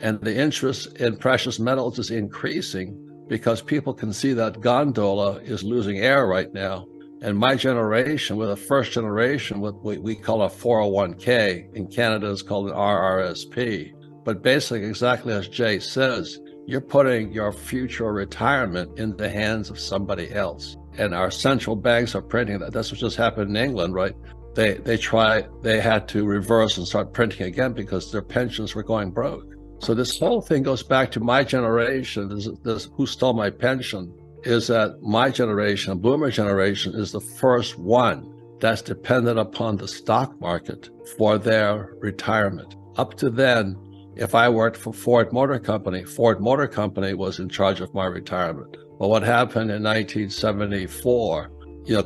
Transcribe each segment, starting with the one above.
and the interest in precious metals is increasing because people can see that gondola is losing air right now. And my generation, we're the first generation with what we call a 401k. In Canada, it's called an RRSP. But basically, exactly as Jay says, you're putting your future retirement in the hands of somebody else. And our central banks are printing that. That's what just happened in England, right? They had to reverse and start printing again because their pensions were going broke. So this whole thing goes back to my generation. This who stole my pension is that my generation, a boomer generation, is the first one that's dependent upon the stock market for their retirement. Up to then, if I worked for Ford Motor Company was in charge of my retirement. But what happened in 1974,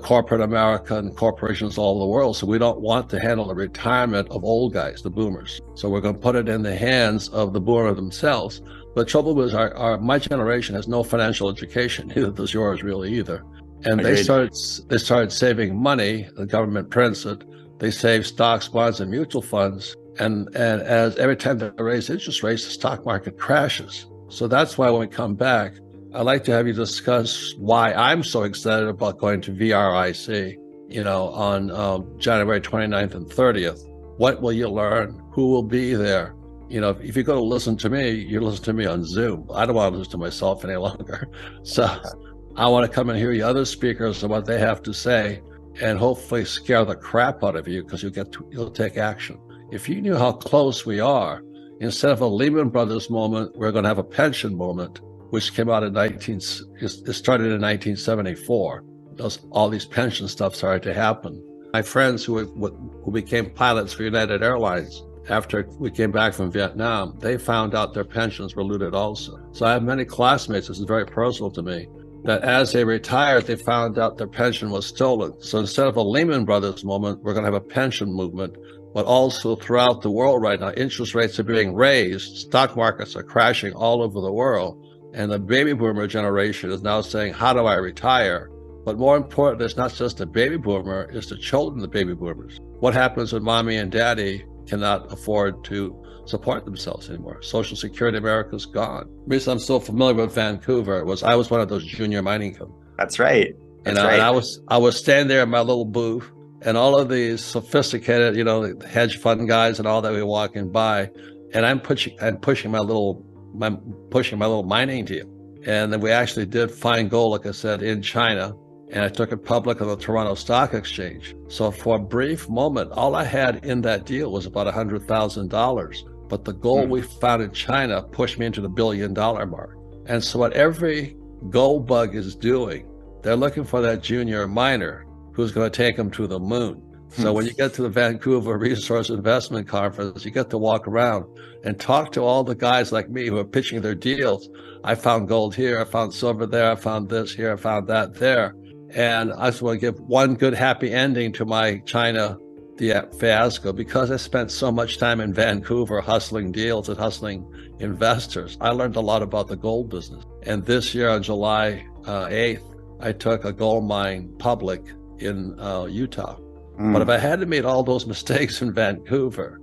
corporate America and corporations all over the world, so we don't want to handle the retirement of old guys, the boomers. So we're going to put it in the hands of the boomer themselves. But the trouble is, my generation has no financial education, neither does yours really either. And they started saving money. The government prints it. They save stocks, bonds, and mutual funds. And as every time they raise interest rates, the stock market crashes. So that's why when we come back, I'd like to have you discuss why I'm so excited about going to VRIC, on January 29th and 30th. What will you learn? Who will be there? If you're going to listen to me, you listen to me on Zoom. I don't want to listen to myself any longer. So I want to come and hear the other speakers and what they have to say, and hopefully scare the crap out of you because you'll take action. If you knew how close we are, instead of a Lehman Brothers moment, we're going to have a pension moment, which came out it started in 1974. All these pension stuff started to happen. My friends who became pilots for United Airlines, after we came back from Vietnam, they found out their pensions were looted also. So I have many classmates, this is very personal to me, that as they retired, they found out their pension was stolen. So instead of a Lehman Brothers moment, we're going to have a pension movement. But also throughout the world right now, interest rates are being raised, stock markets are crashing all over the world, and the baby boomer generation is now saying, how do I retire? But more important, it's not just the baby boomer, it's the children of the baby boomers. What happens when mommy and daddy cannot afford to support themselves anymore? Social Security America's gone. The reason I'm so familiar with Vancouver was I was one of those junior mining companies. That's right. And I was standing there in my little booth, and all of these sophisticated, hedge fund guys and all that were walking by, and I'm pushing my little mining deal. And then we actually did find gold, like I said, in China, and I took it public on the Toronto Stock Exchange. So for a brief moment, all I had in that deal was about $100,000. But the gold we found in China pushed me into the $1 billion mark. And so what every gold bug is doing, they're looking for that junior miner who's going to take them to the moon. So when you get to the Vancouver Resource Investment Conference, you get to walk around and talk to all the guys like me who are pitching their deals. I found gold here, I found silver there, I found this here, I found that there. And I just want to give one good happy ending to my China fiasco, because I spent so much time in Vancouver hustling deals and hustling investors. I learned a lot about the gold business. And this year on July 8th, I took a gold mine public in Utah. But if I hadn't made all those mistakes in Vancouver,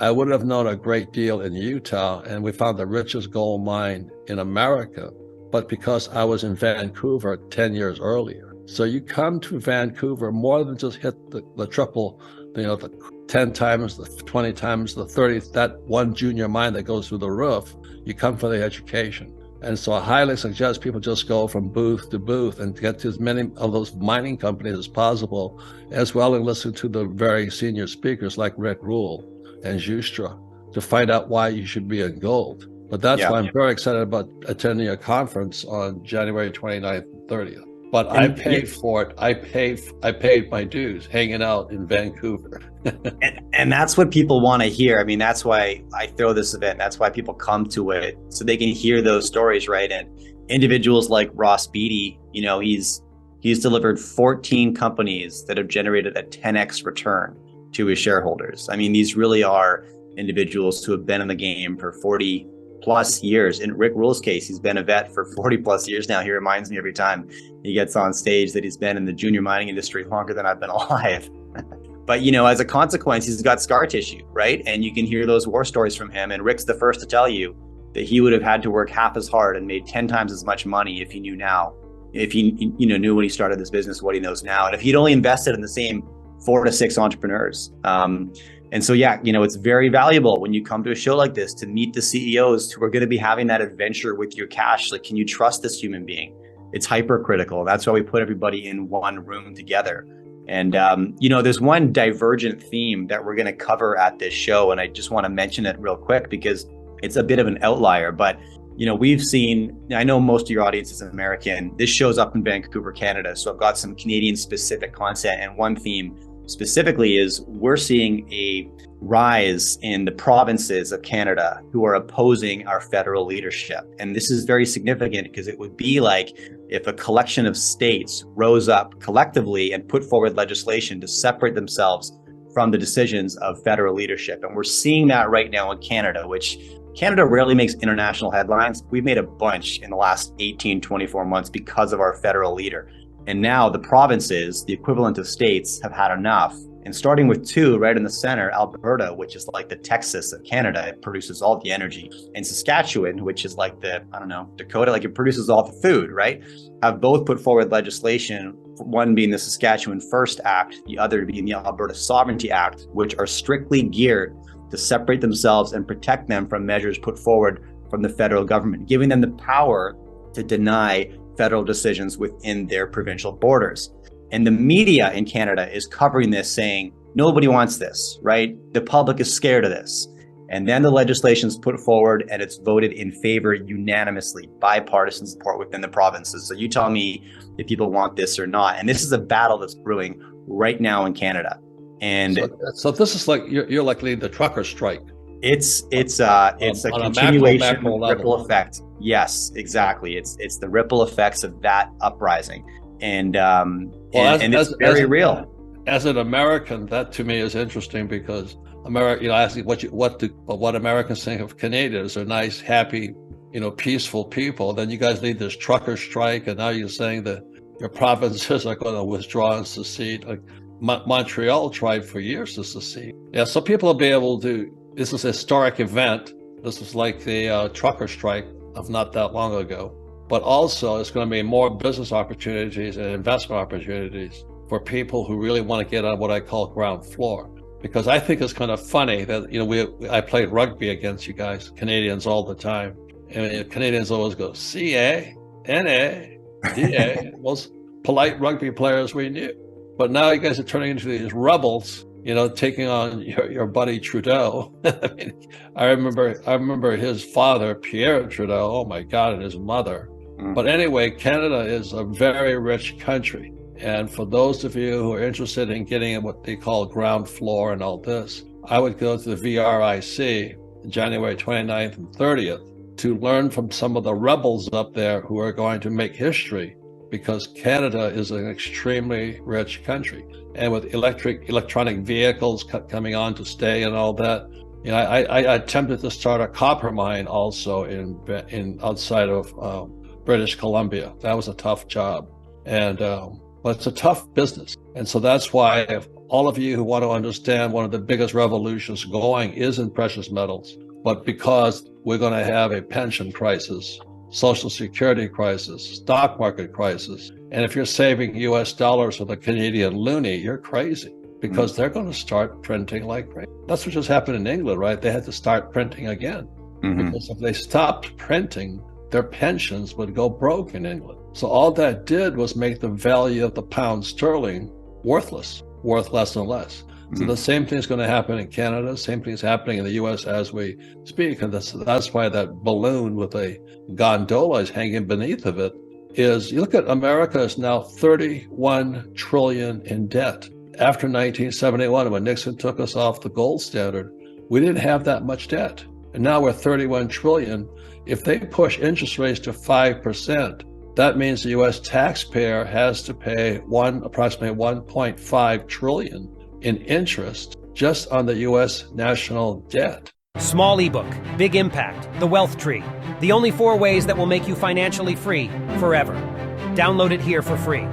I would have known a great deal in Utah, and we found the richest gold mine in America. But because I was in Vancouver 10 years earlier. So you come to Vancouver more than just hit the triple, the 10 times, the 20 times, the 30, that one junior mine that goes through the roof. You come for the education. And so I highly suggest people just go from booth to booth and get to as many of those mining companies as possible, as well as listen to the very senior speakers like Rick Rule and Justra to find out why you should be in gold. But that's why I'm very excited about attending a conference on January 29th and 30th. But I paid for it. I paid my dues hanging out in Vancouver. and that's what people want to hear. I mean, that's why I throw this event. That's why people come to it, so they can hear those stories, right? And individuals like Ross Beatty, he's delivered 14 companies that have generated a 10x return to his shareholders. I mean, these really are individuals who have been in the game for 40 plus years. In Rick Rule's case, he's been a vet for 40 plus years now. He reminds me every time he gets on stage that he's been in the junior mining industry longer than I've been alive. But, as a consequence, he's got scar tissue, right? And you can hear those war stories from him. And Rick's the first to tell you that he would have had to work half as hard and made 10 times as much money if he knew now, if he knew when he started this business what he knows now, and if he'd only invested in the same 4 to 6 entrepreneurs. And so, it's very valuable when you come to a show like this to meet the CEOs who are going to be having that adventure with your cash. Like, can you trust this human being? It's hypercritical. That's why we put everybody in one room together. And, there's one divergent theme that we're going to cover at this show. And I just want to mention it real quick because it's a bit of an outlier. But, we've seen, I know most of your audience is American. This shows up in Vancouver, Canada. So I've got some Canadian specific content. And one theme specifically is we're seeing a rise in the provinces of Canada who are opposing our federal leadership. And this is very significant because it would be like if a collection of states rose up collectively and put forward legislation to separate themselves from the decisions of federal leadership. And we're seeing that right now in Canada, which Canada rarely makes international headlines. We've made a bunch in the last 18, 24 months because of our federal leader. And now the provinces, the equivalent of states, have had enough. And starting with 2 right in the center, Alberta, which is like the Texas of Canada, it produces all the energy. And Saskatchewan, which is like the, Dakota, like it produces all the food, right? Have both put forward legislation, one being the Saskatchewan First Act, the other being the Alberta Sovereignty Act, which are strictly geared to separate themselves and protect them from measures put forward from the federal government, giving them the power to deny federal decisions within their provincial borders. And the media in Canada is covering this, saying, nobody wants this, right? The public is scared of this. And then the legislation is put forward and it's voted in favor unanimously, bipartisan support within the provinces. So you tell me if people want this or not. And this is a battle that's brewing right now in Canada. And so this is like, you're like leading the trucker strike. It's a continuation ripple effect. Yes, exactly. It's the ripple effects of that uprising. And it's very real. As an American, that to me is interesting because America, asking what Americans think of Canadians are nice, happy, peaceful people. Then you guys lead this trucker strike, and now you're saying that your provinces are going to withdraw and secede. Like Montreal tried for years to secede. Yeah, so people will be able to. This is a historic event. This is like the trucker strike of not that long ago. But also, it's going to be more business opportunities and investment opportunities for people who really want to get on what I call ground floor. Because I think it's kind of funny that, I played rugby against you guys, Canadians, all the time. And Canadians always go, C-A, N-A, D-A, most polite rugby players we knew. But now you guys are turning into these rebels, taking on your buddy Trudeau. I remember his father, Pierre Trudeau, oh my God, and his mother. But anyway, Canada is a very rich country. And for those of you who are interested in getting what they call ground floor and all this, I would go to the VRIC January 29th and 30th to learn from some of the rebels up there who are going to make history, because Canada is an extremely rich country. And with electronic vehicles coming on to stay and all that, I attempted to start a copper mine also in outside of British Columbia. That was a tough job, but it's a tough business. And so that's why if all of you who want to understand one of the biggest revolutions going is in precious metals, but because we're going to have a pension crisis, Social Security crisis, stock market crisis, and if you're saving US dollars with a Canadian loonie, you're crazy, because they're going to start printing like crazy. That's what just happened in England, right? They had to start printing again, because if they stopped printing, their pensions would go broke in England. So all that did was make the value of the pound sterling worth less and less. So the same thing is going to happen in Canada. Same thing is happening in the U.S. as we speak. And that's why that balloon with a gondola is hanging beneath of it is, you look at America is now 31 trillion in debt. After 1971, when Nixon took us off the gold standard, we didn't have that much debt. And now we're 31 trillion. If they push interest rates to 5%, that means the U.S. taxpayer has to pay approximately 1.5 trillion in interest just on the U.S. national debt. Small ebook, big impact, the wealth tree. The only 4 ways that will make you financially free forever. Download it here for free.